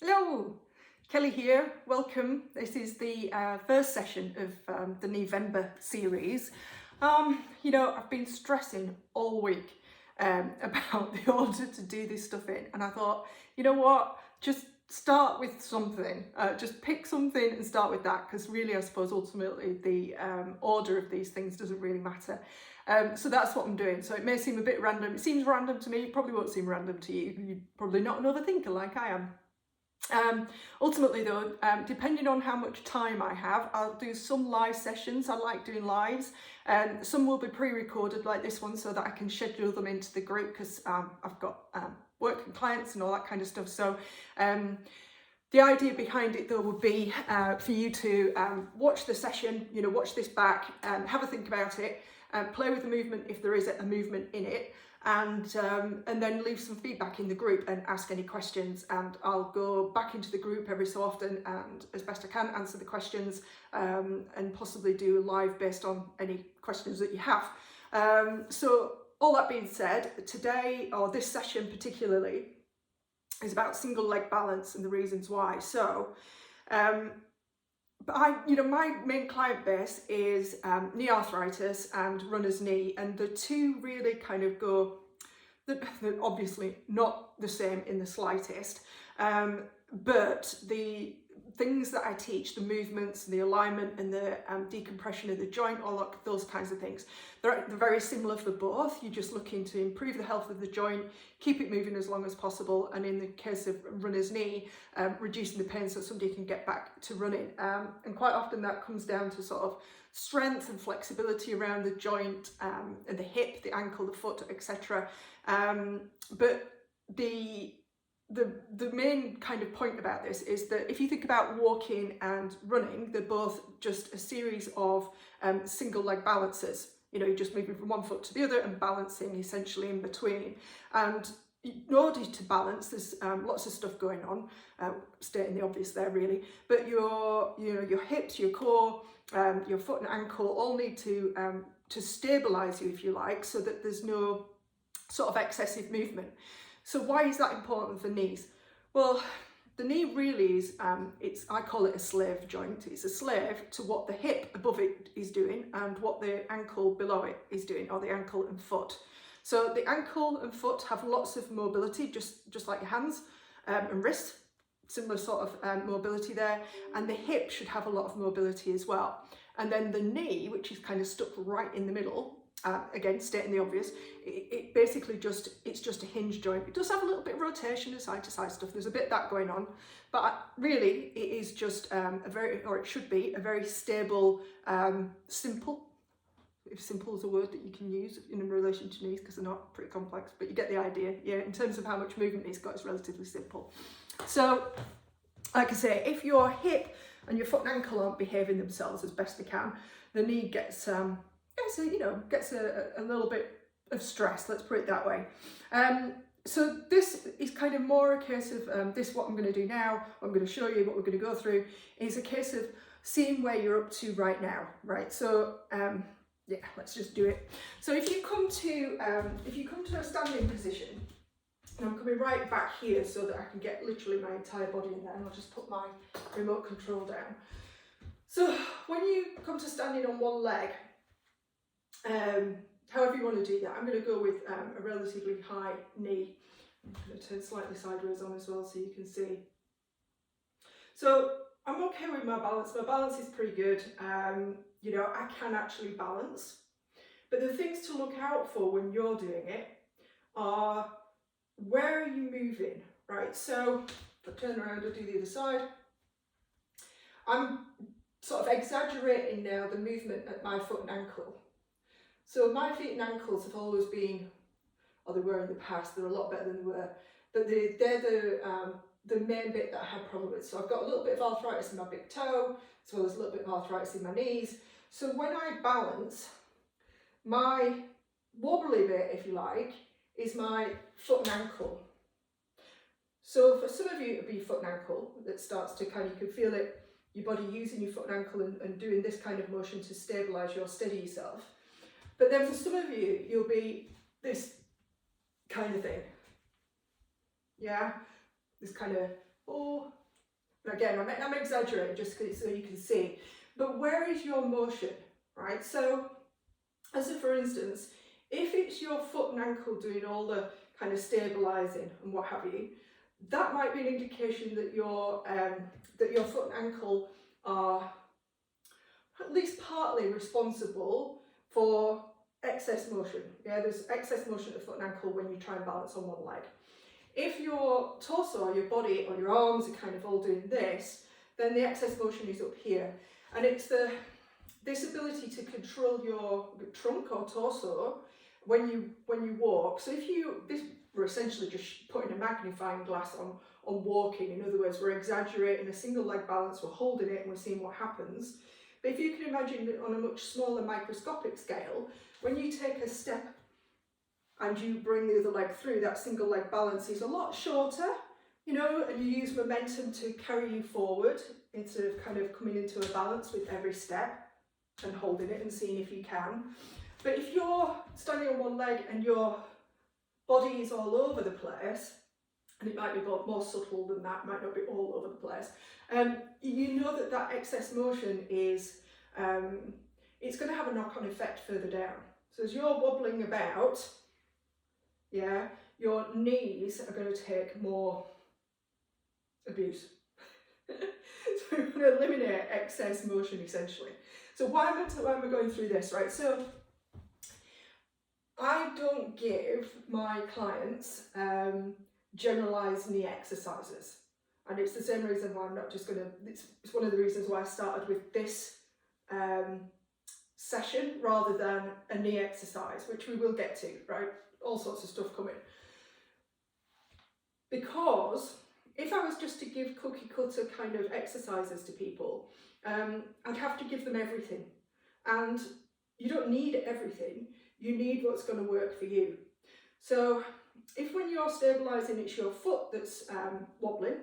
Hello, Kelly here. Welcome. This is the first session of the Kneevember series. I've been stressing all week about the order to do this stuff in, and I thought, you know what, just start with something. Just pick something and start with that, because really, I suppose ultimately the order of these things doesn't really matter. So that's what I'm doing. So it may seem a bit random. It seems random to me. It probably won't seem random to you. You're probably not an overthinker like I am. Ultimately though, depending on how much time I have, I'll do some live sessions. I like doing lives. Some will be pre-recorded like this one so that I can schedule them into the group, because I've got working clients and all that kind of stuff. So the idea behind it though would be for you to watch the session, watch this back, have a think about it, play with the movement if there is a movement in it, and then leave some feedback in the group and ask any questions, and I'll go back into the group every so often and as best I can answer the questions, and possibly do a live based on any questions that you have. So all that being said, today, or this session particularly, is about single leg balance and the reasons why. So but my main client base is knee arthritis and runner's knee, and the two really kind of go, they're obviously not the same in the slightest, but the things that I teach, the movements, the alignment and the decompression of the joint, all those kinds of things, they're very similar for both. You're just looking to improve the health of the joint, keep it moving as long as possible, and in the case of runner's knee, reducing the pain so somebody can get back to running. And quite often that comes down to sort of strength and flexibility around the joint, and the hip, the ankle, the foot, etc. But the main kind of point about this is that if you think about walking and running, they're both just a series of single leg balances. You're just moving from one foot to the other and balancing essentially in between. And in order to balance, there's lots of stuff going on, stating the obvious there really, but your hips, your core, your foot and ankle all need to stabilize you, if you like, so that there's no sort of excessive movement. So why is that important for knees? Well, the knee really is, I call it a slave joint. It's a slave to what the hip above it is doing and what the ankle below it is doing, or the ankle and foot. So the ankle and foot have lots of mobility, just like your hands and wrists, similar sort of mobility there. And the hip should have a lot of mobility as well. And then the knee, which is kind of stuck right in the middle, again, stating the obvious, it basically it's just a hinge joint. It does have a little bit of rotation and side to side stuff. There's a bit of that going on, but really it is just it should be a very stable, simple, if simple is a word that you can use in relation to knees, because they're not pretty complex, but you get the idea. Yeah, in terms of how much movement it's got, it's relatively simple. So, like I say, if your hip and your foot and ankle aren't behaving themselves as best they can, the knee gets a little bit of stress, let's put it that way. So this is kind of more a case of what I'm going to do now, what I'm going to show you, what we're going to go through, is a case of seeing where you're up to right now, right? So yeah, let's just do it. So if you come to a standing position, and I'm coming right back here so that I can get literally my entire body in there, and I'll just put my remote control down. So when you come to standing on one leg, however you want to do that, I'm going to go with a relatively high knee. I'm going to turn slightly sideways on as well so you can see. So I'm okay with my balance. My balance is pretty good. I can actually balance. But the things to look out for when you're doing it are, where are you moving, right? So if I turn around and do the other side, I'm sort of exaggerating now the movement at my foot and ankle. So my feet and ankles have always been, or they were in the past, they're a lot better than they were, but they're the main bit that I had problem with. So I've got a little bit of arthritis in my big toe, as well as a little bit of arthritis in my knees. So when I balance, my wobbly bit, if you like, is my foot and ankle. So for some of you, it'll be foot and ankle that starts to you can feel it, your body using your foot and ankle and doing this kind of motion to stabilise or steady yourself. But then for some of you, you'll be this kind of thing. Yeah, this kind of 4. Again, I'm exaggerating just so you can see, but where is your motion, right? So, as a for instance, if it's your foot and ankle doing all the kind of stabilising and what have you, that might be an indication that your foot and ankle are at least partly responsible for excess motion. Yeah, there's excess motion at the foot and ankle when you try and balance on one leg. If your torso, your body, or your arms are kind of all doing this, then the excess motion is up here. And it's this ability to control your trunk or torso when you walk. So we're essentially just putting a magnifying glass on walking. In other words, we're exaggerating a single leg balance, we're holding it and we're seeing what happens. But if you can imagine it on a much smaller microscopic scale, when you take a step and you bring the other leg through, that single leg balance is a lot shorter, you know, and you use momentum to carry you forward instead of kind of coming into a balance with every step and holding it and seeing if you can. But if you're standing on one leg and your body is all over the place, and it might be more subtle than that, might not be all over the place, you know that excess motion is, it's going to have a knock-on effect further down. So as you're wobbling about, yeah, your knees are going to take more abuse. So we're going to eliminate excess motion essentially. So why am I going through this, right? So I don't give my clients generalised knee exercises. And it's the same reason why I'm not just going to, it's one of the reasons why I started with this session rather than a knee exercise, which we will get to, right? All sorts of stuff coming. Because if I was just to give cookie cutter kind of exercises to people, I'd have to give them everything. And you don't need everything, you need what's going to work for you. So if when you're stabilising it's your foot that's wobbling,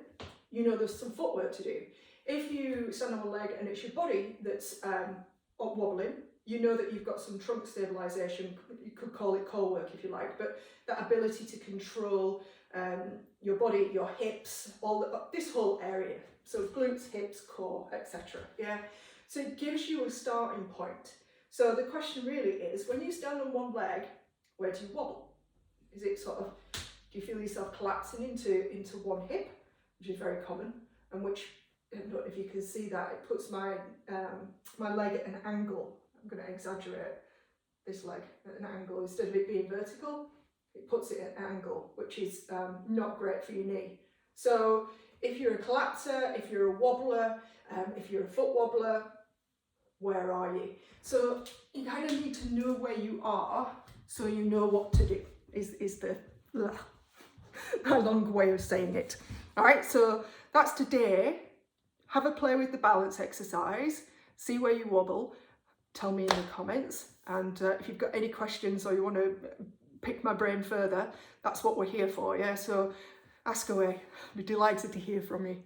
you know there's some footwork to do. If you stand on one leg and it's your body that's wobbling, you know that you've got some trunk stabilisation. You could call it core work if you like, but that ability to control your body, your hips, this whole area. So glutes, hips, core, etc. Yeah. So it gives you a starting point. So the question really is, when you stand on one leg, where do you wobble? Is it sort of, do you feel yourself collapsing into one hip, which is very common, and which, I don't know if you can see that, it puts my my leg at an angle. I'm going to exaggerate this leg at an angle. Instead of it being vertical, it puts it at an angle, which is not great for your knee. So if you're a collapser, if you're a wobbler, if you're a foot wobbler, where are you? So you kind of need to know where you are so you know what to do, is the a long way of saying it. All right, so that's today. Have a play with the balance exercise, see where you wobble, tell me in the comments, and if you've got any questions or you want to pick my brain further, that's what we're here for, yeah? So ask away, I'd be delighted to hear from you.